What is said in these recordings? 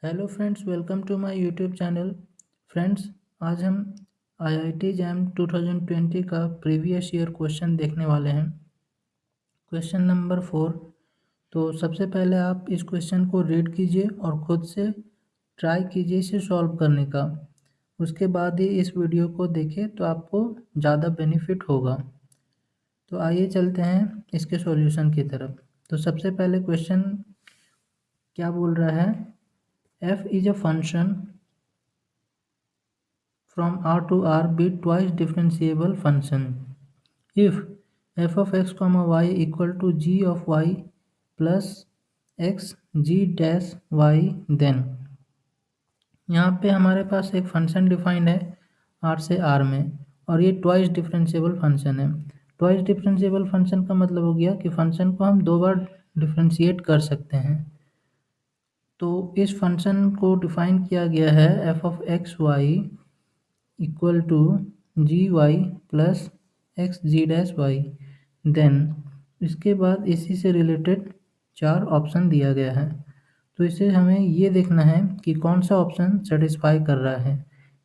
Hello friends, welcome to my YouTube channel. Friends, आज हम IIT jam 2020 का previous year question देखने वाले हैं। Question number 4। तो सबसे पहले आप इस क्वेश्चन को रीड कीजिए और ख़ुद से ट्राई कीजिए इसे सॉल्व करने का। उसके बाद ही इस वीडियो को देखें तो आपको ज़्यादा बेनिफिट होगा। तो आइए चलते हैं इसके सॉल्यूशन की तरफ। तो सबसे पहले क्वेश्चन क्या बोल रहा है? f is a function from R to R be twice differentiable function if f of x comma y equal to g of y plus x g dash y then यहाँ पे हमारे पास एक फंक्शन डिफाइंड है R से R में और ये twice differentiable function है। ट्वाइस डिफरेंशिएबल फंक्शन का मतलब हो गया कि फंक्शन को हम दो बार डिफरेंशिएट कर सकते हैं। तो इस फंक्शन को डिफाइन किया गया है f of x y equal to g y plus x g dash y. Then इसके बाद इसी से रिलेटेड 4 ऑप्शन दिया गया है। तो इसे हमें ये देखना है कि कौन सा ऑप्शन सेटिस्फाई कर रहा है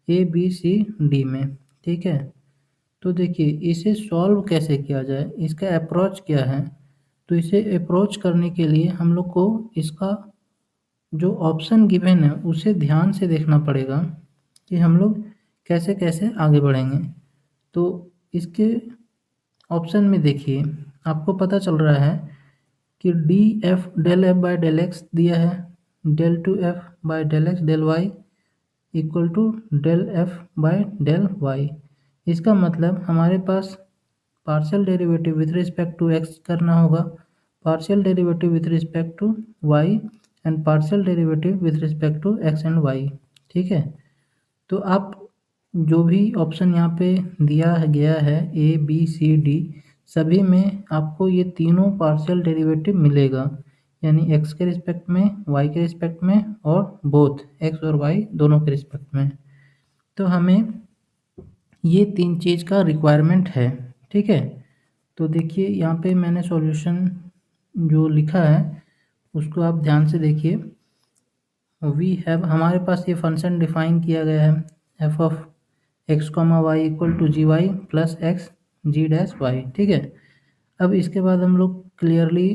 ए बी सी डी में। ठीक है, तो देखिए इसे सॉल्व कैसे किया जाए, इसका अप्रोच क्या है। तो इसे अप्रोच करने के लिए हम लोग को इसका जो ऑप्शन गिवन है उसे ध्यान से देखना पड़ेगा कि हम लोग कैसे कैसे आगे बढ़ेंगे। तो इसके ऑप्शन में देखिए आपको पता चल रहा है कि D F del F by del X दिया है, del two F by del x del Y equal to del F by del Y. इसका मतलब हमारे पास partial derivative with respect to X करना होगा, partial derivative with respect to Y and partial derivative with respect to X and Y. ठीक है, तो आप जो भी ऑप्शन यहाँ पे दिया गया है ए बी सी डी सभी में आपको ये तीनों पार्शियल डेरिवेटिव मिलेगा, यानी एक्स के रिस्पेक्ट में, वाई के रिस्पेक्ट में और बोथ एक्स और वाई दोनों के रिस्पेक्ट में। तो हमें ये तीन चीज़ का रिक्वायरमेंट है। ठीक है, तो देखिए यहाँ पे मैंने सॉल्यूशन जो लिखा है उसको आप ध्यान से देखिए। वी हैव हमारे पास ये फंक्शन डिफाइन किया गया है f of x comma y equal to g y plus x g dash y. ठीक है, अब इसके बाद हम लोग clearly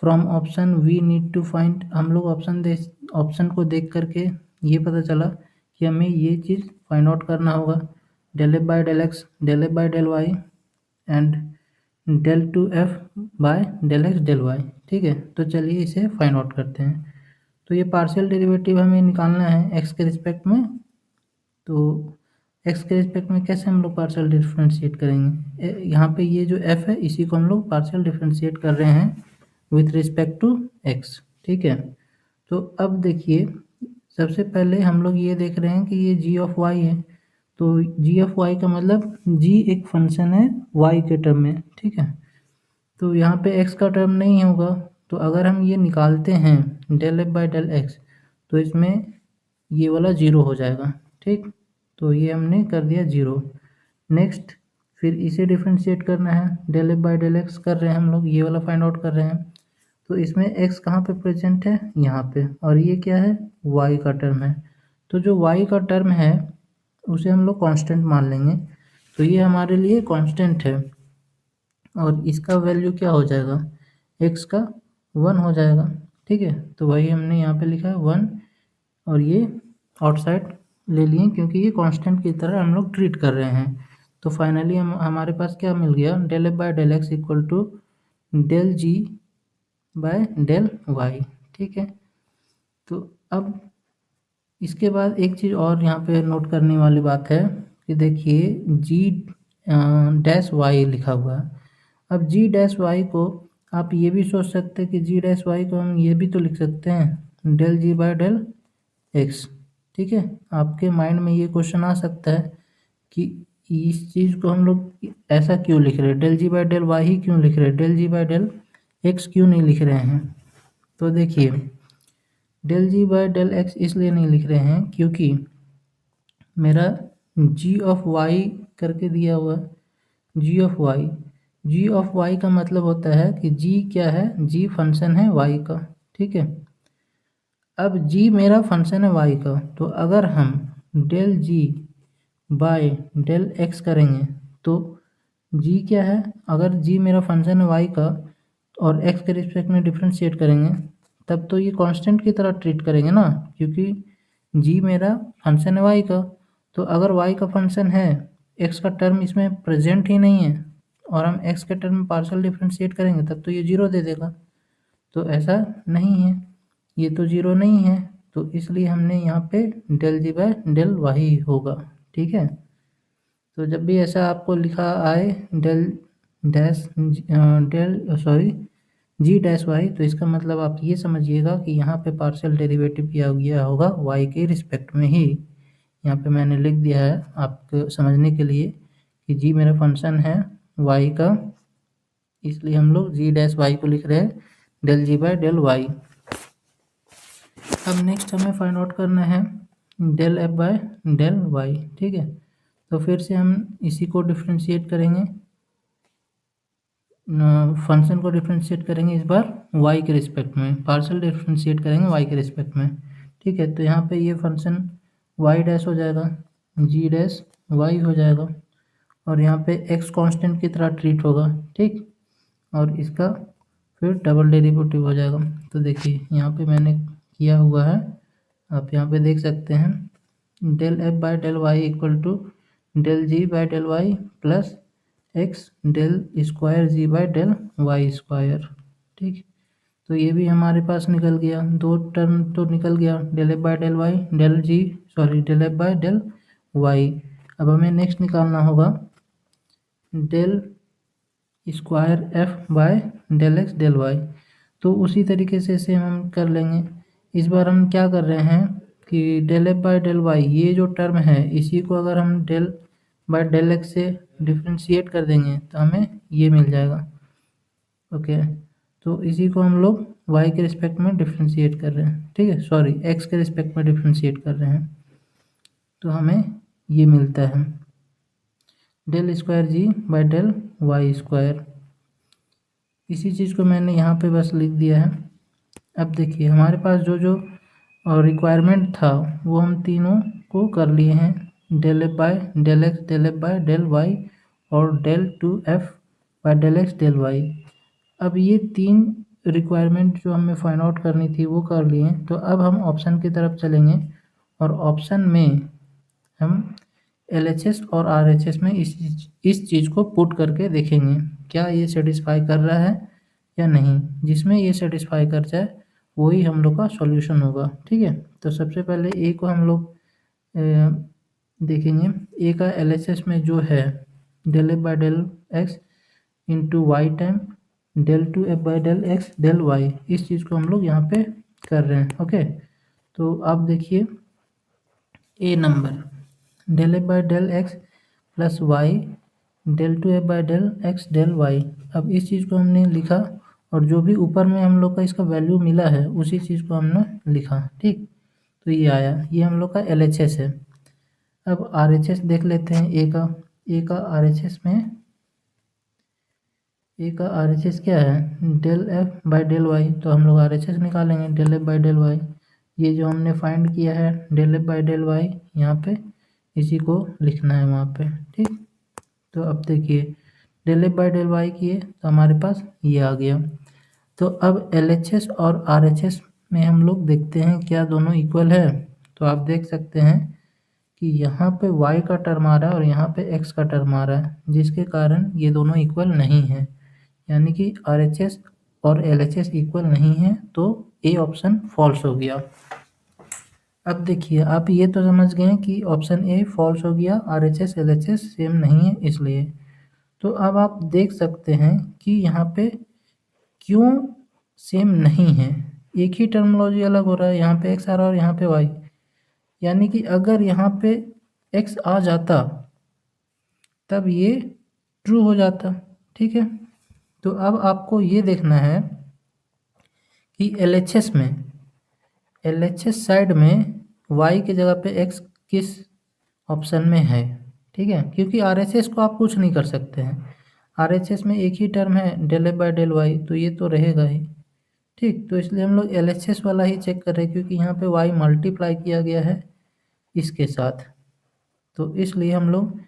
from option we need to find, हम लोग ऑप्शन को देख करके ये पता चला कि हमें ये चीज़ फाइंड आउट करना होगा, del F by del x, del F by del y and del two F by del x del y. ठीक है, तो चलिए इसे फाइंड आउट करते हैं। तो ये पार्शियल डेरिवेटिव हमें निकालना है एक्स के रिस्पेक्ट में। तो एक्स के रिस्पेक्ट में कैसे हम लोग पार्शियल डिफरेंशिएट करेंगे, यहाँ पे ये जो एफ है इसी को हम लोग पार्शियल डिफरेंशिएट कर रहे हैं विथ रिस्पेक्ट टू एक्स। ठीक है, तो अब देखिए सबसे पहले हम लोग ये देख रहे हैं कि ये जी ऑफ वाई है। तो जी ऑफ वाई का मतलब जी एक फंक्शन है वाई के टर्म में। ठीक है, तो यहाँ पे एक्स का टर्म नहीं होगा, तो अगर हम ये निकालते हैं del F by del x तो इसमें ये वाला ज़ीरो हो जाएगा। ठीक, तो ये हमने कर दिया ज़ीरो। नेक्स्ट फिर इसे डिफ्रेंशिएट करना है, del F by del x कर रहे हैं हम लोग, ये वाला फाइंड आउट कर रहे हैं। तो इसमें एक्स कहाँ पे प्रेजेंट है, यहाँ पे, और ये क्या है, वाई का टर्म है। तो जो वाई का टर्म है उसे हम लोग कांस्टेंट मान लेंगे। तो ये हमारे लिए कांस्टेंट है और इसका वैल्यू क्या हो जाएगा, एक्स का 1 हो जाएगा। ठीक है, तो वही हमने यहाँ पे लिखा है 1 और ये आउटसाइड ले लिए क्योंकि ये कांस्टेंट की तरह हम लोग ट्रीट कर रहे हैं। तो फाइनली हमारे पास क्या मिल गया, del F by del x equal to del g by del y. ठीक है, तो अब इसके बाद एक चीज़ और यहाँ पे नोट करने वाली बात है कि देखिए जी डैश वाई लिखा हुआ है। अब जी डैश वाई को आप ये भी सोच सकते हैं कि जी डैश वाई को हम ये भी तो लिख सकते हैं del g by del x. ठीक है, आपके माइंड में ये क्वेश्चन आ सकता है कि इस चीज़ को हम लोग ऐसा क्यों लिख रहे हैं, del g by del y ही क्यों लिख रहे हैं, del g by del x क्यों नहीं लिख रहे हैं। तो देखिए del g by del x इसलिए नहीं लिख रहे हैं क्योंकि मेरा जी ऑफ वाई करके दिया हुआ G of Y, G of Y का मतलब होता है कि जी क्या है, जी फंक्शन है वाई का। ठीक है, अब जी मेरा फंक्शन है वाई का, तो अगर हम del g by del x करेंगे तो जी क्या है, अगर जी मेरा फंक्शन है वाई का और एक्स के रिस्पेक्ट में डिफ्रेंशिएट करेंगे तब तो ये कांस्टेंट की तरह ट्रीट करेंगे ना, क्योंकि जी मेरा फंक्शन है वाई का। तो अगर वाई का फंक्शन है, एक्स का टर्म इसमें प्रेजेंट ही नहीं है और हम एक्स के टर्म में पार्शियल डिफ्रेंशिएट करेंगे तब तो ये जीरो दे देगा। तो ऐसा नहीं है, ये तो जीरो नहीं है, तो इसलिए हमने यहाँ पे del g by del y होगा। ठीक है, तो जब भी ऐसा आपको लिखा आए डेल डैश डेल सॉरी जी डैश वाई, तो इसका मतलब आप ये समझिएगा कि यहाँ पे पार्शियल डेरिवेटिव किया गया होगा वाई के रिस्पेक्ट में ही। यहाँ पे मैंने लिख दिया है आपको समझने के लिए कि जी मेरा फंक्शन है वाई का, इसलिए हम लोग जी डैश वाई को लिख रहे हैं del g by del Y. अब नेक्स्ट हमें फाइंड आउट करना है del F by del y. ठीक है, तो फिर से हम इसी को डिफ्रेंशिएट करेंगे, फंक्शन को डिफ्रेंशिएट करेंगे इस बार वाई के रिस्पेक्ट में, पार्शियल डिफ्रेंशिएट करेंगे वाई के रिस्पेक्ट में। ठीक है, तो यहाँ पे ये फंक्शन वाई डैश हो जाएगा, जी डैश वाई हो जाएगा और यहाँ पे एक्स कांस्टेंट की तरह ट्रीट होगा। ठीक, और इसका फिर डबल डेरिवेटिव हो जाएगा। तो देखिए यहाँ पे मैंने किया हुआ है, आप यहाँ पे देख सकते हैं del F by del Y equal to del g by del y plus x del square g by del y square. ठीक, तो ये भी हमारे पास निकल गया, दो टर्म तो निकल गया, del F by del y del g sorry del F by del Y. अब हमें नेक्स्ट निकालना होगा del square f by del x del y. तो उसी तरीके से इसे हम कर लेंगे। इस बार हम क्या कर रहे हैं कि del F by del y ये जो टर्म है इसी को अगर हम डेल बाय डेल एक्स से डिफ्रेंशिएट कर देंगे तो हमें ये मिल जाएगा। ओके, तो इसी को हम लोग वाई के रिस्पेक्ट में डिफ्रेंशिएट कर रहे हैं, ठीक है, सॉरी एक्स के रिस्पेक्ट में डिफ्रेंशिएट कर रहे हैं, तो हमें ये मिलता है del square g by del y square. इसी चीज़ को मैंने यहाँ पे बस लिख दिया है। अब देखिए हमारे पास जो जो रिक्वायरमेंट था वो हम तीनों को कर लिए हैं, del F by del x del F by del Y और del two F by del x del Y. अब ये तीन रिक्वायरमेंट जो हमें फाइंड आउट करनी थी वो कर लिए, तो अब हम ऑप्शन की तरफ चलेंगे और ऑप्शन में हम LHS और RHS में इस चीज़ को पुट करके देखेंगे क्या ये सेटिस्फाई कर रहा है या नहीं। जिसमें ये सेटिस्फाई कर जाए वही हम लोग का सॉल्यूशन होगा। ठीक है, तो सबसे पहले ए को हम लोग देखेंगे। ए का LHS में जो है del F by del x into y time del two F by del x del y, इस चीज़ को हम लोग यहाँ पे कर रहे हैं। ओके, तो आप देखिए a number del F by del X plus Y del two F by del x del Y. अब इस चीज़ को हमने लिखा और जो भी ऊपर में हम लोग का इसका वैल्यू मिला है उसी चीज़ को हमने लिखा। ठीक, तो ये आया, ये हम लोग का LHS है। अब RHS देख लेते हैं ए का। ए का RHS में ए का RHS क्या है del F by del y, तो हम लोग RHS निकालेंगे del F by del y. ये जो हमने फाइंड किया है del F by del y यहाँ पे इसी को लिखना है वहाँ पे। ठीक, तो अब देखिए del F by del y किए तो हमारे पास ये आ गया। तो अब LHS और RHS में हम लोग देखते हैं क्या दोनों इक्वल है। तो आप देख सकते हैं कि यहाँ पे y का टर्म आ रहा है और यहाँ पे x का टर्म आ रहा है, जिसके कारण ये दोनों इक्वल नहीं है, यानी कि RHS और LHS इक्वल नहीं है, तो ए ऑप्शन फॉल्स हो गया। अब देखिए आप ये तो समझ गए कि ऑप्शन ए फॉल्स हो गया, RHS LHS सेम नहीं है इसलिए। तो अब आप देख सकते हैं कि यहाँ पे क्यों सेम नहीं है, एक ही टर्मिनोलॉजी अलग हो रहा है, यहाँ पे एक्स आ रहा है और यहाँ पे वाई, यानी कि अगर यहाँ पे एक्स आ जाता तब ये ट्रू हो जाता। ठीक है, तो अब आपको ये देखना है कि LHS साइड में y की जगह पे x किस ऑप्शन में है। ठीक है, क्योंकि RHS को आप कुछ नहीं कर सकते हैं, RHS में एक ही टर्म है del F by del y, तो ये तो रहेगा ही। ठीक, तो इसलिए हम लोग LHS वाला ही चेक कर रहे हैं, क्योंकि यहाँ पे y मल्टीप्लाई किया गया है इसके साथ, तो इसलिए हम लोग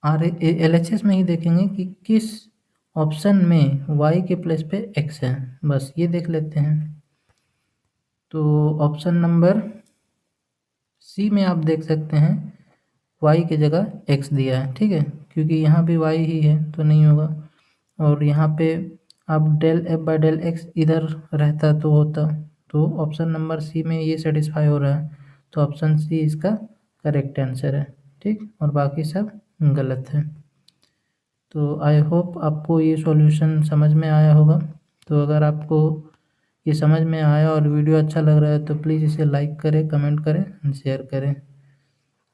LHS में ही देखेंगे कि किस ऑप्शन में y के प्लेस पे x है, बस ये देख लेते हैं। तो ऑप्शन नंबर सी में आप देख सकते हैं y की जगह x दिया है, ठीक है, क्योंकि यहाँ भी y ही है तो नहीं होगा। और यहाँ पे अब del f by del x इधर रहता तो होता, तो ऑप्शन नंबर सी में ये सेटिस्फाई हो रहा है, तो ऑप्शन सी इसका करेक्ट आंसर है। ठीक, और बाकी सब गलत है। तो आई होप आपको ये सॉल्यूशन समझ में आया होगा। तो अगर आपको ये समझ में आया और वीडियो अच्छा लग रहा है तो प्लीज़ इसे लाइक करें, कमेंट करें, शेयर करें।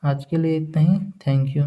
आज के लिए इतना ही। Thank you.